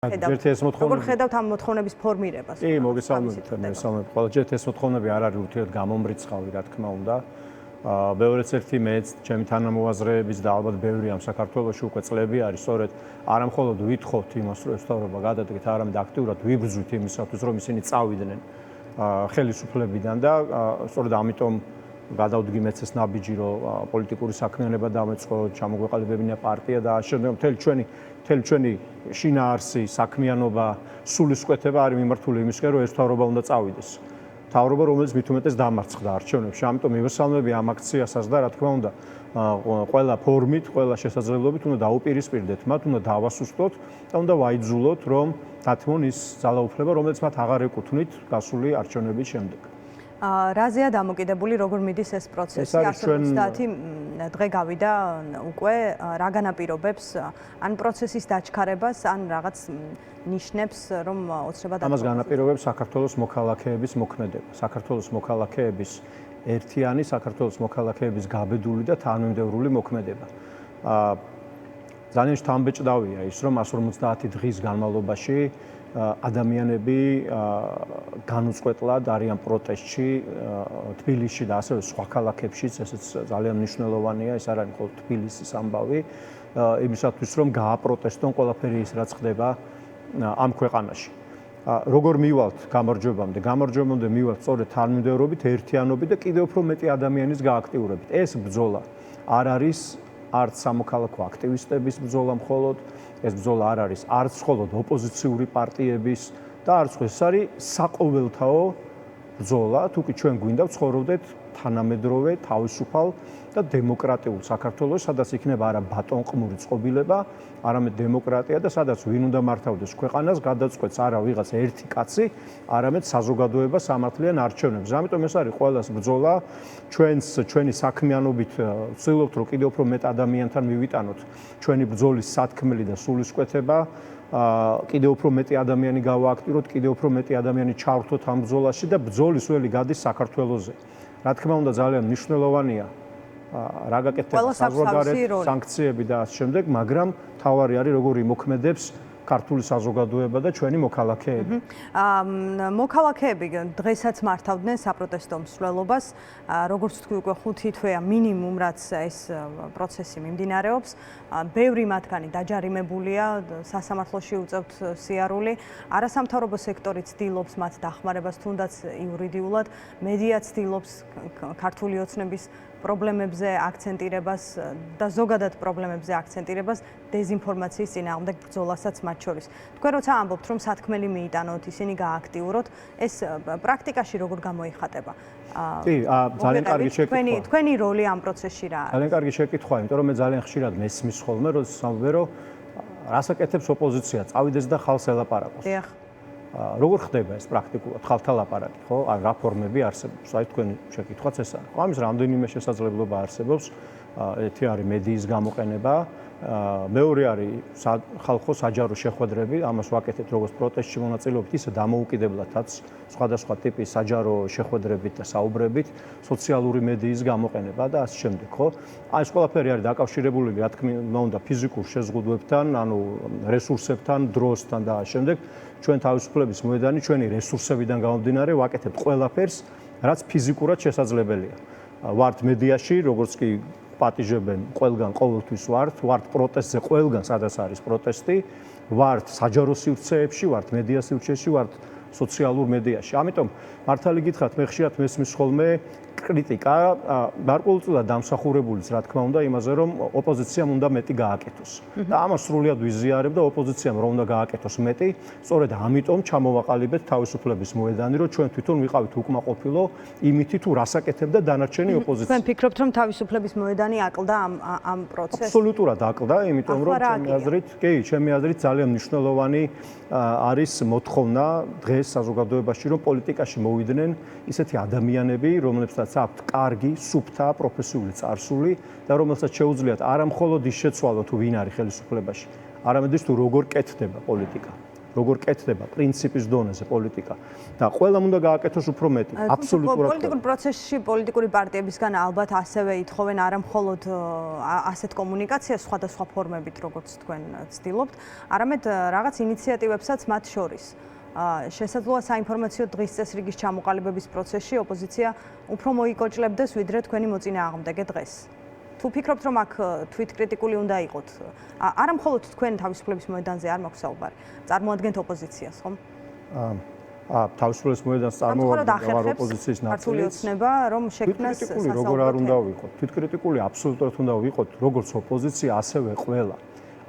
როგორ ხედავთ ამ მოთხოვნების ფორმირებას? კი, მოგესალმებით, ყველგან ეს მოთხოვნები არ არის ურთიერთ გამომრიცხავი, რა თქმა უნდა. ბევრიც ერთი მეც, ჩემი თანამოაზრეების და ალბათ ბევრი ამ საქართველოში უკვე წლები არის, სწორედ არა მხოლოდ ვითხოვთ იმას, რომ ესწავლება გადადგეთ, არამედ აქტიურად ვიბრძვით იმისათვის, რომ ისინი წავიდნენ ხელისუფლებიდან და სწორედ ამიტომ გადავდგი მეც ეს ნაბიჯი, რომ პოლიტიკური საქმიანობა დამეწყო, ჩამოგვეყალიბებინა პარტია და შემდეგ მთელი ჩვენი შინაარსი, საქმიანობა, სულისკვეთება არის მიმართული იმისკენ, რომ ეს მთავრობა უნდა წავიდეს. მთავრობა, რომელიც მით უმეტეს დამარცხდა არჩევნებში. ამიტომ მივესალმები ამ აქციასაც და რა თქმა უნდა, ყველა ფორმით, ყველა შესაძლებლობით უნდა დაუპირისპირდეთ მათ, უნდა დავასუსტოთ და უნდა ვაიძულოთ, რომ დათმონ ის ძალაუფლება, რომელიც მათ აღარ ეკუთვნით გასული არჩევნების შემდეგ. რაზეა დამოკიდებული, როგორ მიდის ეს პროცესი? 150 დღე გავიდა უკვე, რა განაპირობებს ან პროცესის დაჩქარებას, ან რაღაც ნიშნებს, რომ ოცნება და ამას განაპირობებს საქართველოს მოქალაქეების მოქმედება. საქართველოს მოქალაქეების ერთიანი, საქართველოს მოქალაქეების გაბედული და თანმიმდევრული მოქმედება. ძალიან შთამბეჭდავია ის, რომ 150 დღის განმავლობაში ადამიანები განუწყვეტლად არიან პროტესტში თბილისში და ასევე სხვა ქალაქებშიც, ესეც ძალიან მნიშვნელოვანია, ეს არ არის მხოლოდ თბილისის ამბავი, იმისათვის რომ გააპროტესტონ ყველაფერი ის, რაც ხდება ამ ქვეყანაში. როგორ მივალთ გამარჯვებამდე? გამარჯვებამდე მივალთ სწორედ თანმიმდევრობით, ერთიანობით და კიდევ უფრო მეტი ადამიანის გააქტიურებით. ეს ბრძოლა არ არის არც სამოქალაქო აქტივისტების ბრძოლა მხოლოდ, ეს ბრძოლა არ არის არც მხოლოდ ოპოზიციური პარტიების და არც ეს არის საყოველთაო ბრძოლა, თუკი ჩვენ გვინდა ვცხოვრობდეთ თანამედროვე, თავისუფალ და დემოკრატიულ საქართველოს, სადაც იქნება არა ბატონყმური წყობილება, არამედ დემოკრატია და სადაც ვინ უნდა მართავდეს ქვეყანას, გადაწყვეტს არა ვიღაც ერთი კაცი, არამედ საზოგადოება სამართლიან არჩევნებს. ამიტომ ეს არის ყველას ბრძოლა, ჩვენი საქმიანობით ვცდილობთ, რომ კიდევ უფრო მეტ ადამიანთან მივიტანოთ ჩვენი ბრძოლის სათქმელი და სულისკვეთება, კიდევ უფრო მეტი ადამიანი გავააქტიუროთ, კიდევ უფრო მეტი ადამიანი ჩავრთოთ ამ ბრძოლაში და ბრძოლის ველი გადის საქართველოზე. რა თქმა უნდა, ძალიან მნიშვნელოვანია რა გაკეთდება საზღვარგარეთ, სანქციები და ამ შემდეგ, მაგრამ თავარი არის როგორ იმოქმედებს ქართული საზოგადოება და ჩვენი მოქალაქეები. მოქალაქეები დღესაც მართავდნენ საპროტესტო მსვლელობას, როგორც თქვი უკვე 5 თვეა მინიმუმ, რაც ეს პროცესი მიმდინარეობს. ბევრი მათგანი დაჯარიმებულია, სასამართლოში უწევთ სიარული. არასამთავრობო სექტორი ცდილობს მათ დახმარებას, თუნდაც იურიდიულად, მედია ცდილობს ქართული ოცნების პრობლემებზე აქცენტირებას და ზოგადად პრობლემებზე აქცენტირებას დეზინფორმაციის წინააღმდეგ ბრძოლასაც მათ შორის. თქვენ როცა ამბობთ, რომ სათქმელი მიიტანოთ, ისინი გააქტიუროთ, ეს პრაქტიკაში როგორ გამოიხატება? კი, ძალიან კარგი შეკითხვა. თქვენი როლი ამ პროცესში რა არის? ძალიან კარგი შეკითხვაა, იმიტომ რომ მე ძალიან ხშირად მესმის ხოლმე, რომ სამბე რომ რას აკეთებს ოპოზიცია, წავიდეს და ხალხს ელაპარაკოს. დიახ. როგორ ხდება ეს პრაქტიკულად? ხალხთან ლაპარაკი, ხო? ან რა ფორმები არსებობს? აი თქვენი შეკითხვაც ეს არის. ხო, ამის რამდენიმე შესაძლებლობა არსებობს. ერთი არის მედიის გამოყენება, მეორე არის ხალხო საჯარო შეხვედრები, ამას ვაკეთებთ როგორც პროტესტში მონაწილეობით, ისე დამოუკიდებლადაც სხვადასხვა ტიპის საჯარო შეხვედრებით და საუბრებით, სოციალური მედიის გამოყენება და ასე შემდეგ, ხო? აი ეს ყველაფერი არის დაკავშირებული, რა თქმა უნდა, ფიზიკურ შეზღუდვებთან, ანუ რესურსებთან, დროსთან და ასე შემდეგ. ჩვენ თავისუფლების მოედანი ჩვენი რესურსებიდან გამომდინარე ვაკეთებთ ყველაფერს, რაც ფიზიკურად შესაძლებელია. ვართ მედიაში, როგორც კი პატიჟებენ, ყველგან ყოველთვის ვართ პროტესტზე, ყველგან სადაც არის პროტესტი, ვართ საჯარო სივრცეებში, ვართ მედია სივრცეებში, ვართ სოციალურ მედიაში. ამიტომ მართალი გითხრათ, მე ხშირად მესმის ხოლმე კრიტიკა გარკვეულწილად დამსახურებულიც, რა თქმა უნდა, იმაზე, რომ ოპოზიციამ უნდა მეტი გააკეთოს. და ამას სრულიად ვიზიარებ და ოპოზიციამ რომ უნდა გააკეთოს მეტი, სწორედ ამიტომ ჩამოვაყალიბეთ თავისუფლების მოედანი, რომ ჩვენ თვითონ ვიყავით უკმაყოფილო იმითი თუ რას აკეთებდა დანარჩენი ოპოზიცია. თქვენ ფიქრობთ, რომ თავისუფლების მოედანი აკლდა ამ პროცესს? აბსოლუტურად აკლდა, იმიტომ რომ ჩემი აზრით ძალიან მნიშვნელოვანი არის მოთხოვნა დღეს საზოგადოებაში, რომ პოლიტიკაში მოვიდნენ ისეთი ადამიანები, რომლებსაც აქვთ კარგი, სუფთა, პროფესიული წარსული და რომელსაც შეუძლიათ არა მხოლოდ ის შეცვალო თუ ვინ არის ხელისუფლებაში, არამედ ის თუ როგორ კეთდება პოლიტიკა. როგორ კეთდება პრინციპის დონეზე პოლიტიკა და ყველამ უნდა გააკეთოს უფრო მეტი. აბსოლუტურად. პოლიტიკურ პროცესში პოლიტიკური პარტიებისგან ალბათ ასევე ითხოვენ არა მხოლოდ ასეთ კომუნიკაციას სხვადასხვა ფორმებით, როგორც თქვენ ცდილობთ, არამედ რაღაც ინიციატივებსაც მათ შორის. შესაძლოა საინფორმაციო დღის წესრიგის ჩამოყალიბების პროცესში ოპოზიცია უფრო მოიკოჭლებდეს, ვიდრე თქვენი მოწინააღმდეგე დღეს. თუ ფიქრობთ, რომ აქ თვითკრიტიკული უნდა იყოთ, არა მხოლოდ თქვენ თავისუფლების მოედანზე არ მაქვს საუბარი, წარმოადგენთ ოპოზიციას, ხომ? თავისუფლების მოედანს წარმოადგენთ ოპოზიციის ნაწილი. ქართული ოცნება, რომ შექმნას თვითკრიტიკული როგორ არ უნდა ვიყოთ? თვითკრიტიკული აბსოლუტურად უნდა ვიყოთ, როგორც ოპოზიცია, ასევე ყველა.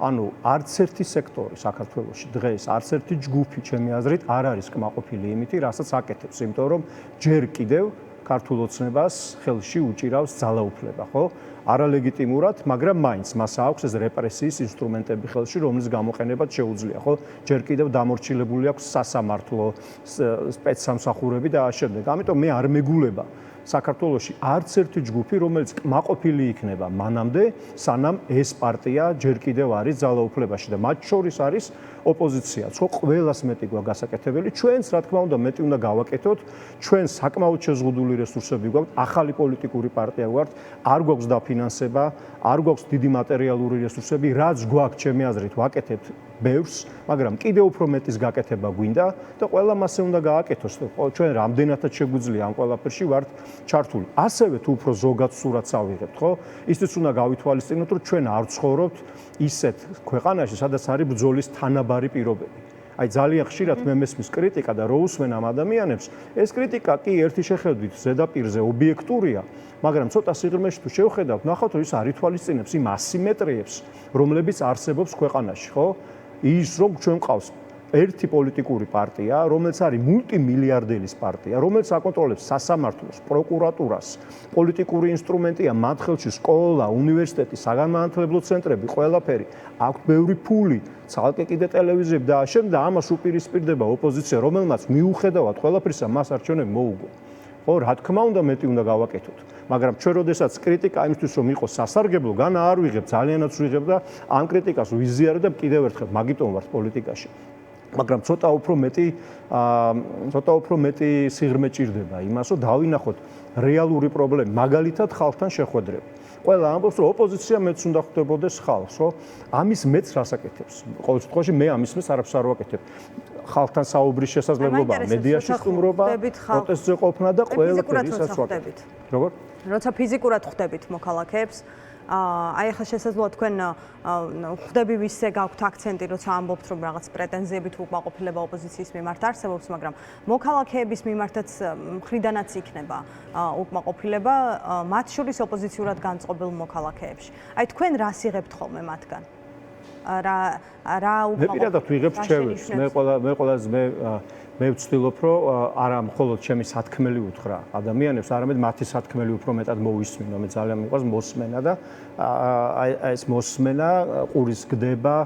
ანუ არც ერთი სექტორი საქართველოში დღეს, არც ერთი ჯგუფი, ჩემი აზრით, არ არის კმაყოფილი იმით, რასაც აკეთებს, იმიტომ რომ ჯერ კიდევ ქართულ ოცნებას ხელში უჭირავს ძალაუფლება, ხო? არალეგიტიმურად, მაგრამ მაინც მას აქვს ეს რეპრესიის ინსტრუმენტები ხელში, რომლის გამოყენებაც შეუძლია, ხო? ჯერ კიდევ დამორჩილებული აქვს სასამართლო, სპეცსამსახურები და ამავდროულად. ამიტომ მე არ მეგულება საქართველოში არც ერთი ჯგუფი, რომელიც კმაყოფილი იქნება მანამდე, სანამ ეს პარტია ჯერ კიდევ არის ძალაუფლებაში და მათ შორის არის ოპოზიციაც, ხო, ყველას მეტი გვაქვს გასაკეთებელი, ჩვენს რა თქმა უნდა მეტი უნდა გავაკეთოთ, ჩვენ საკმაოდ შეზღუდული რესურსები გვაქვს, ახალი პოლიტიკური პარტია გვაქვს, არ გვაქვს დაფინანსება, არ გვაქვს დიდი მატერიალური რესურსები, რაც გვაქვს, ჩემი აზრით, ვაკეთებთ ბევრს, მაგრამ კიდევ უფრო მეტის გაკეთება გვინდა და ყველა მასე უნდა გააკეთოს. ჩვენ რამდენადაც შეგვიძლია ამ ყველაფერში ვართ ჩართული. ასევე თუ უფრო ზოგად სურათს ავიღებთ, ხო? ისიც უნდა გავითვალისწინოთ, რომ ჩვენ არ ვცხოვრობთ ისეთ ქვეყანაში, სადაც არის ბრძოლის თანაბარი პირობები. აი ძალიან ხშირად მე მესმის კრიტიკა და რო უსმენ ამ ადამიანებს, ეს კრიტიკა კი ერთი შეხედვით ზედაპირზე ობიექტურია, მაგრამ ცოტა სიღრმეში თუ შევხედავთ, ნახავთ, რომ ის არ ითვალისწინებს იმ ასიმეტრიებს, რომლებიც არსებობს ქვეყანაში, ხო? ის რომ ჩვენ ყავს ერთი პოლიტიკური პარტია, რომელიც არის მულტიმილიარდერის პარტია, რომელიც აკონტროლებს სასამართლოს, პროკურატურას, პოლიტიკური ინსტრუმენტია მათ ხელში სკოლა, უნივერსიტეტი, საგანმანათლებლო ცენტრები, ყველაფერი, აქვს ბევრი ფული, ცალკე კიდე ტელევიზიები და ამავდროულად და ამას უპირისპირდება ოპოზიცია, რომელმაც მიუხედავად ყველაფრისა მას არჩევნები მოუგო. ხო, რა თქმა უნდა, მეტი უნდა გავაკეთოთ. მაგრამ ჩვენ როდესაც კრიტიკა იმისთვის რომ იყოს სასარგებლო, განა არ ვიღებ, ძალიანაც ვიღებ და ამ კრიტიკას ვიზიარებ და კიდევ ერთხელ მაგიტომ ვარ პოლიტიკაში. მაგრამ ცოტა უფრო მეტი სიღრმე ჭირდება იმას, რომ დავინახოთ რეალური პრობლემები, მაგალითად ხალხთან შეხვედრები. ყველა ამბობს, რომ ოპოზიცია მეც უნდა ხვდებოდეს ხალხს, ხო? ამის მეც რას აკეთებს? ყოველ შემთხვევაში მე ამის მეც არაფერს არ ვაკეთებ. ხალხთან საუბრის შესაძლებლობა, მედიაში სტუმრობა, პროტესტზე ყოფნა და ყველაფერი ისაც ვაკეთებ. როგორ? როცა ფიზიკურად ხვდებით მოქალაქეებს, აი ახლა შესაძლოა თქვენ ხვდები ვისზე გაქვთ აქცენტი, როცა ამბობთ, რომ რაღაც პრეტენზიები თუ უკმაყოფილება ოპოზიციის მიმართ არსებობს, მაგრამ მოქალაქეების მიმართაც მხრიდანაც იქნება უკმაყოფილება, მათ შორის ოპოზიციურად განწყობილ მოქალაქეებში. აი თქვენ რას იღებთ ხოლმე მათგან? რა მე პირადად ვიღებ რჩევებს. მე ვცდილობ, რომ არა მხოლოდ ჩემი სათქმელი უთხრა ადამიანებს, არამედ მათი სათქმელი უფრო მეტად მოვისმინო. მე ძალიან მიყვარს მოსმენა და აი ეს მოსმენა ყურის გდება,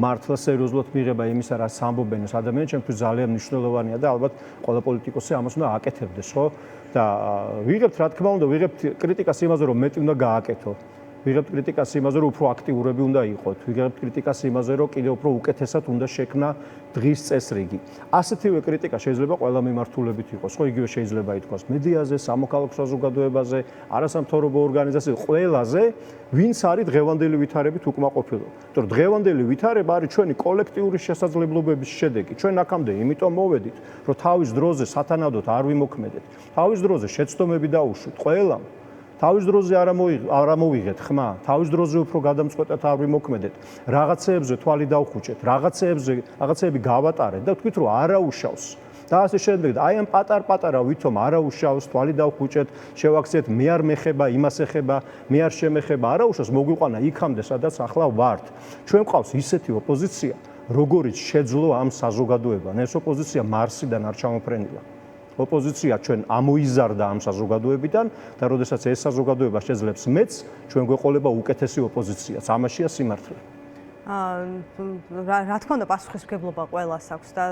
მართლა სერიოზულად მიიღება იმისა, რაც ამბობენ ეს ადამიანები, ჩემთვის ძალიან მნიშვნელოვანია და ალბათ ყველა პოლიტიკოსი ამას უნდა აკეთებდეს, ხო? და ვიღებთ, რა თქმა უნდა, ვიღებთ კრიტიკას იმაზე, რომ მეტი უნდა გააკეთო. ვიღებთ კრიტიკას იმაზე, რომ უფრო აქტიურები უნდა იყოთ. ვიღებთ კრიტიკას იმაზე, რომ კიდევ უფრო უკეთესად უნდა შექმნა დღის წესრიგი. ასეთივე კრიტიკა შეიძლება ყველა მიმართულებით იყოს, ხო? იგივე შეიძლება ითქვას მედიაზე, სამოქალაქო საზოგადოებაზე, არასამთავრობო ორგანიზაციაზე, ყველაზე, ვინც არის დღევანდელი ვითარებით უკმაყოფილო. იმიტომ რომ დღევანდელი ვითარება არის ჩვენი კოლექტიური შესაძლებლობების შედეგი. ჩვენ აქამდე იმიტომ მოვედით, რომ თავის დროზე სათანადოდ არ ვიმოქმედეთ. თავის დროზე შეცდომები დაუშვით ყველამ. თავის დროზე არ მოვიღეთ ხმა, თავის დროზე უფრო გადამწყვეტად არ ვიმოქმედეთ, რაღაცეებზე თვალი დავხუჭეთ, რაღაცეები გავატარეთ და ვთქვით, რომ არაუშავს. და ასე შემდეგ. აი ამ პატარ-პატარა ვითომ არაუშავს, თვალი დავხუჭეთ, შევაქციეთ, მე არ მეხება, იმას ეხება, მე არ შემეხება, არაუშავს, მოგვიყვანა იქამდე, სადაც ახლა ვართ. ჩვენ ყავს ისეთი ოპოზიცია, როგორიც შეძლო ამ საზოგადოებამ. ეს ოპოზიცია მარსიდან არ ჩამოფრენილა. ოპოზიცია ჩვენ ამოიზარდა ამ საზოგადოებიდან და როდესაც ეს საზოგადოება შეძლებს მეც, ჩვენ გვეყოლება უკეთესი ოპოზიციაც. ამაშია სიმართლე. რა თქმა უნდა პასუხისმგებლობა ყველას აქვს და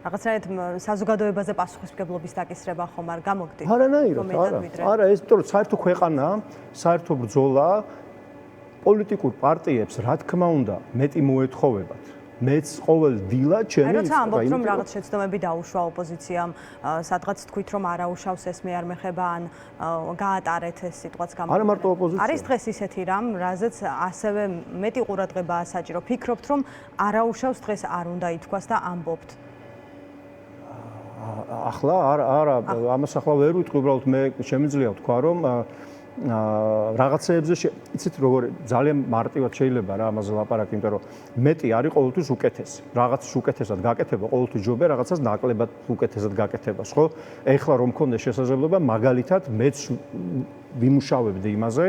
რაღაცნაირად საზოგადოებაზე პასუხისმგებლობის დაკისრება ხომ არ გამოგდით? არანაირად, არა, ეს იმიტომ რომ საერთო ქვეყანა, საერთო ბრძოლა პოლიტიკურ პარტიებს, რა თქმა უნდა, მეტი მოეთხოვებათ. მეც ყოველ დილა ჩემი როცა ამბობთ რომ რაღაც შეცდომები დაუშვა ოპოზიციამ, სადღაც თქვით რომ არაუშავს ეს მე არ მეხება ან გაატარეთ ეს სიტყვაც გამო. არა მარტო ოპოზიცია. არის დღეს ისეთი რამ, რაზეც ასევე მეტი ყურადღებაა საჭირო. ფიქრობთ რომ არაუშავს დღეს არ უნდა ითქვას და ამბობთ. ახლა არა ამას ახლა ვერ ვიტყვი, უბრალოდ მე შემიძლია ვთქვა რომ რაღაცეებზე იცით როგორ ძალიან მარტივად შეიძლება რა ამაზე ლაპარაკი, იმიტომ რომ მეტი არის ყოველთვის უკეთესი. რაღაცას უკეთესად გაკეთება, ყოველთვის ჯობია რაღაცას ნაკლებად უკეთესად გაკეთებას, ხო? ეხლა რომ მქონდეს შესაძლებლობა, მაგალითად მეც ვიმუშავებდი იმაზე,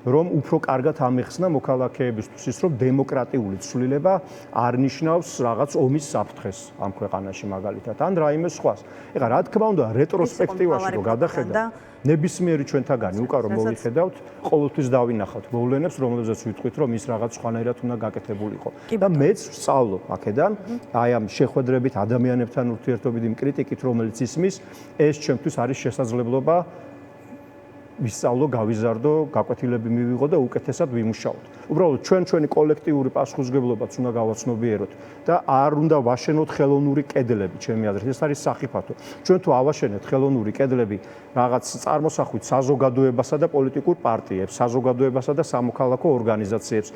რომ უფრო კარგად ამეხსნა მოქალაქეებისთვის ის, რომ დემოკრატიული ცვლილება არ ნიშნავს რაღაც ომის საფრთხეს ამ ქვეყანაში მაგალითად, ან რაიმე სხვას. ეხლა რა თქმა უნდა, რეტროსპექტივაში რო გადახედა, ნებისმიერი ჩვენთაგანი უკან რომ მოვიხედავთ, ყოველთვის დავინახავთ მოვლენებს, რომლებზეც ვიტყვით, რომ ის რაღაც სხვანაირად უნდა გაკეთებულიყო. და მეც ვსწავლობ აქედან, აი ამ შეხვედრებით ადამიანებთან ურთიერთობით იმ კრიტიკით, რომელიც ისმის, ეს ჩემთვის არის შესაძლებლობა ვისწავლო, გავიზარდო, გაკვეთილები მივიღო და უკეთესად ვიმუშაოთ. უბრალოდ ჩვენი კოლექტიური პასუხისმგებლობაც უნდა გავაცნობიეროთ და არ უნდა ვაშენოთ ხელოვნური კედლები, ჩემი აზრით. ეს არის სახიფათო. ჩვენ თუ ავაშენეთ ხელოვნური კედლები რაღაც წარმოსახვით საზოგადოებასა და პოლიტიკურ პარტიებს, საზოგადოებასა და სამოქალაქო ორგანიზაციებს,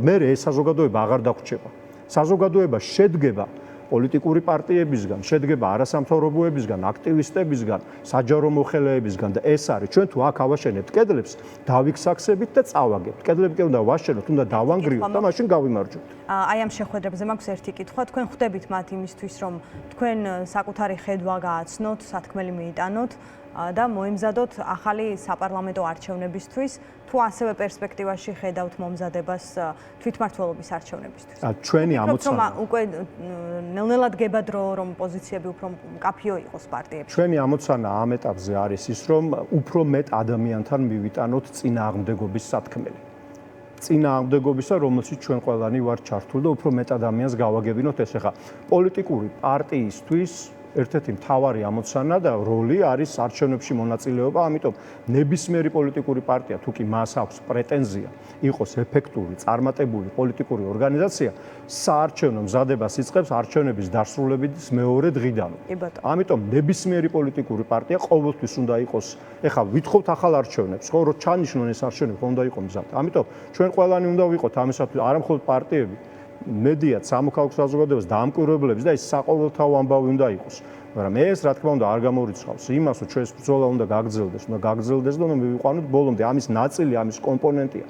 მე ეს საზოგადოება აღარ დაგვრჩება. საზოგადოება შედგება პოლიტიკური პარტიებისგან, შედგება არასამთავრობოებისგან, აქტივისტებისგან, საჯარო მოხელეებისგან და ეს არის ჩვენ თუ აქ ავაშენებთ კედლებს, დავიქსაქსებით და წავაგებთ. კედლები კი უნდა ვაშენოთ, უნდა დავანგრიოთ და მაშინ გავიმარჯვოთ. აი ამ შეხვედრებზე მაქვს ერთი კითხვა, თქვენ ხვდებით მათ იმისთვის, რომ თქვენ საკუთარი ხედვა გააცნოთ, სათქმელი მიიტანოთ და მოემზადოთ ახალი საპარლამენტო არჩევნებისთვის, თუ ასევე პერსპექტივაში ხედავთ მომზადებას თვითმმართველობის არჩევნებისთვის. ჩვენი ამოცანა უკვე ნელ-ნელად გება დრო, რომ პოზიციები უფრო მკაფიო იყოს პარტიებში. ჩვენი ამოცანა ამ ეტაპზე არის ის, რომ უფრო მეტ ადამიანთან მივიტანოთ წინააღმდეგობის სათქმელი. წინააღმდეგობისა, რომელშიც ჩვენ ყველანი ვართ ჩართული და უფრო მეტ ადამიანს გავაგებინოთ ეს. ახლა პოლიტიკური პარტიისთვის ერთ-ერთი მთავარი ამოცანა და როლი არის არჩევნებში მონაწილეობა, ამიტომ ნებისმიერი პოლიტიკური პარტია, თუ კი მას აქვს პრეტენზია იყოს ეფექტური, წარმატებული პოლიტიკური ორგანიზაცია, საარჩევნო მზადებას იწყებს არჩევნების დასრულების მეორე დღიდან. ამიტომ ნებისმიერი პოლიტიკური პარტია ყოველთვის უნდა იყოს, ეხლა ვითხოვთ ახალ არჩევნებს, ხო, რომ ჩანიშნონ ეს არჩევნები, ხომ უნდა იყოს მზად. ამიტომ ჩვენ ყველანი უნდა ვიყოთ ამისათვის, არა მხოლოდ პარტიები, მედიაც, სამოქალაქო საზოგადოებას, დამკვირვებლებს და ეს საყოველთაო ამბავი უნდა იყოს. მაგრამ ეს რა თქმა უნდა არ გამორიცხავს იმას, რომ ჩვენს ბრძოლა უნდა გაგრძელდეს და უნდა მივიყვანოთ ბოლომდე. ამის ნაწილი, ამის კომპონენტია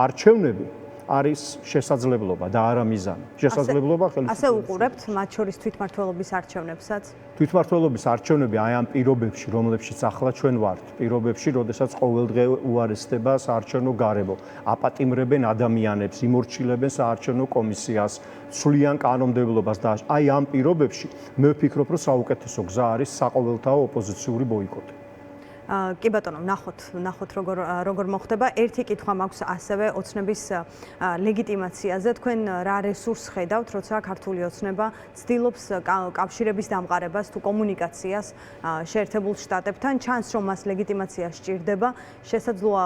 არჩევნები არის შესაძლებლობა და არა მიზანი. შესაძლებლობა ხელისუფლებას. ასე უყურებთ მათ შორის თვითმმართველობის არჩევნებსაც? თვითმმართველობის არჩევნები აი ამ პირობებში, რომლებშიც ახლა ჩვენ ვართ, პირობებში, როდესაც ყოველდღე უარესდება საარჩევნო გარემო, აპატიმრებენ ადამიანებს, იმორჩილებენ საარჩევნო კომისიას, ცვლიან კანონმდებლობას და აი ამ პირობებში მე ვფიქრობ, რომ საუკეთესო გზა არის საყოველთაო ოპოზიციური ბოიკოტი. კი ბატონო, ნახოთ როგორ მოხდება. ერთი კითხვა მაქვს ასევე ოცნების ლეგიტიმაციაზე. თქვენ რა რესურსს ხედავთ, როცა ქართული ოცნება ცდილობს კავშირების დამყარებას თუ კომუნიკაციას შეერთებულ შტატებთან, ჩანს რომ მას ლეგიტიმაცია სჭირდება. შესაძლოა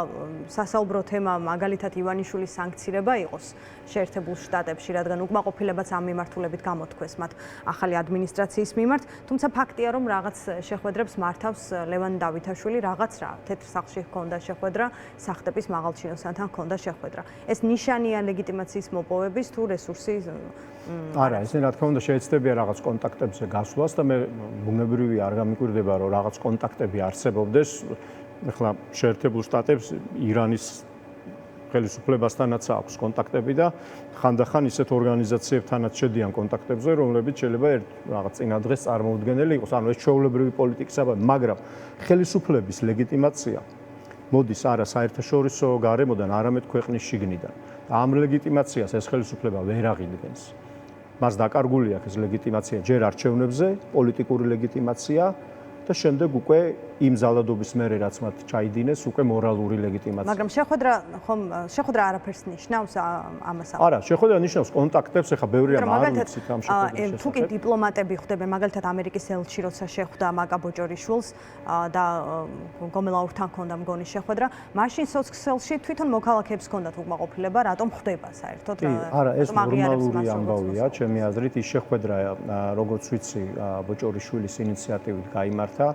სასაუბრო თემა მაგალითად ივანიშვილის სანქცირება იყოს შეერთებულ შტატებში, რადგან უკმაყოფილებაც ამ მიმართულებით გამოთქვეს მათ ახალი ადმინისტრაციის მიმართ. თუმცა ფაქტია, რომ რაღაც შეხვედრებს მართავს ლევან დავითაშვილი, რაღაც რა თეთრ სახლში ჰქონდა შეხვედრა, სახტების მაღალჩინოსანთან ჰქონდა შეხვედრა. ეს ნიშანია ლეგიტიმაციის მოპოვების თუ რესურსი? არა, ესე რა თქმა უნდა შეეცდებია რაღაც კონტაქტებზე გასვლას და მე ბუნებრივია არ გამიკვირდება რომ რაღაც კონტაქტები არსებობდეს. ეხლა შეერთებულ შტატებს ირანის ხელისუფლებასთანაც აქვს კონტაქტები და ხანდახან ისეთ ორგანიზაციებთანაც შედიან კონტაქტებზე, რომლებიც შეიძლება რაღაც წინადღეს წარმოუდგენელი იყოს. ანუ ეს ჩვეულებრივი პოლიტიკის საბაბი, მაგრამ ხელისუფლების ლეგიტიმაცია მოდის არა საერთაშორისო გარემოდან, არამედ ქვეყნის შიგნიდან. ამ ლეგიტიმაციას ეს ხელისუფლება ვერ აღიდგენს. მას დაკარგული აქვს ეს ლეგიტიმაცია ჯერ არჩევნებზე, პოლიტიკური ლეგიტიმაცია და შემდეგ უკვე იმ ზალადობის მერე რაც მათ ჩაიდინეს, უკვე მორალური ლეგიტიმაცია. მაგრამ შეხვედრა არაფერს ნიშნავს ამას. არა, შეხვედრა ნიშნავს კონტაქტებს, ეხლა ბევრი რამ არ ვიცით ამ შეხვედრის შესახებ. თუ კი დიპლომატები ხვდებენ, მაგალითად ამერიკის ელჩი როცა შეხვდა მაკა ბოჭორიშვილს და გომელაურთან ჰქონდა მგონი შეხვედრა, მაშინ სოციალში თვითონ მოქალაქეებს ჰქონდათ უკმაყოფილება, რატომ ხდება საერთოდ? არა, ეს ნორმალური ამბავია, ჩემი აზრით, ის შეხვედრა, როგორც ვიცი, ბოჭორიშვილის ინიციატივით გაიმართა.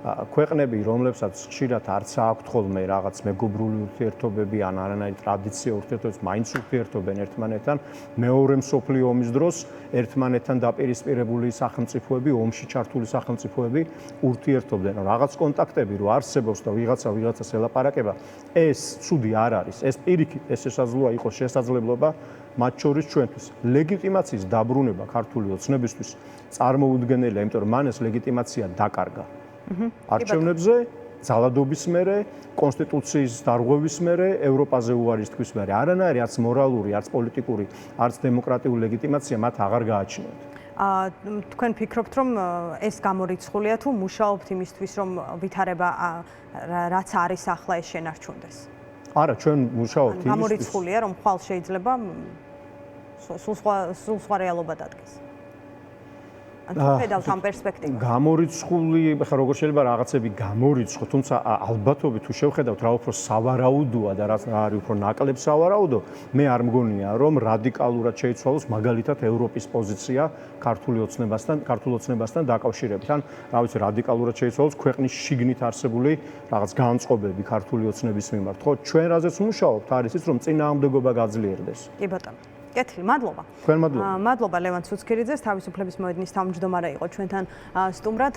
ქვეყნები, რომლებსაც ხშირად არც აქვთ ხოლმე რაღაც მეგობრული ურთიერთობები ან არანაირი ტრადიცია ურთიერთობებს, მაინც ურთიერთობენ ერთმანეთთან. მეორე მსოფლიო ომის დროს ერთმანეთთან დაპირისპირებული სახელმწიფოები, ომში ჩართული სახელმწიფოები ურთიერთობდნენ. რაღაც კონტაქტები რო არსებობს და ვიღაცას ელაპარაკება, ეს ცუდი არ არის. ეს პირიქით, ეს შესაძლოა იყოს შესაძლებლობა მათ შორის ჩვენთვის. ლეგიტიმაციის დაბრუნება ქართული ოცნებისთვის წარმოუდგენელია, იმიტომ რომ მან ეს ლეგიტიმაცია დაკარგა. არჩევნებზე, ძალადობის მერე, კონსტიტუციის დარღვევის მერე, ევროპაზე უარის თქვის მერე. არანაირი არც მორალური, არც პოლიტიკური, არც დემოკრატიული ლეგიტიმაცია მათ აღარ გააჩნიათ. თქვენ ფიქრობთ, რომ ეს გამორიცხულია თუ მუშაობთ იმისთვის, რომ ვითარება რაც არის ახლა ეს შენარჩუნდეს? არა, ჩვენ მუშაობთ იმისთვის. გამორიცხულია, რომ ხვალ შეიძლება სულ სხვა რეალობა დადგეს. ხედავთ ამ პერსპექტივას. გამორიცხული, ხა როგორ შეიძლება რაღაცები გამორიცხო, თუმცა ალბათობით თუ შევხედავთ რა უფრო სავარაუდოა და რა არის უფრო ნაკლებ სავარაუდო, მე არ მგონია რომ რადიკალურად შეიცვალოს მაგალითად ევროპის პოზიცია ქართულ ოცნებასთან დაკავშირებით. ან რა ვიცი, რადიკალურად შეიცვალოს ქვეყნის შიგნით არსებული რაღაც განწყობები ქართული ოცნების მიმართ. ხო, ჩვენ რაზეც ვმუშაობთ არის ის რომ წინააღმდეგობა გაძლიერდეს. კი ბატონო. კეთილი, მადლობა. თქვენ მადლობა. მადლობა ლევან ცუცქირიძეს, თავისუფლების მოედნის თავმჯდომარე იყო ჩვენთან სტუმრად.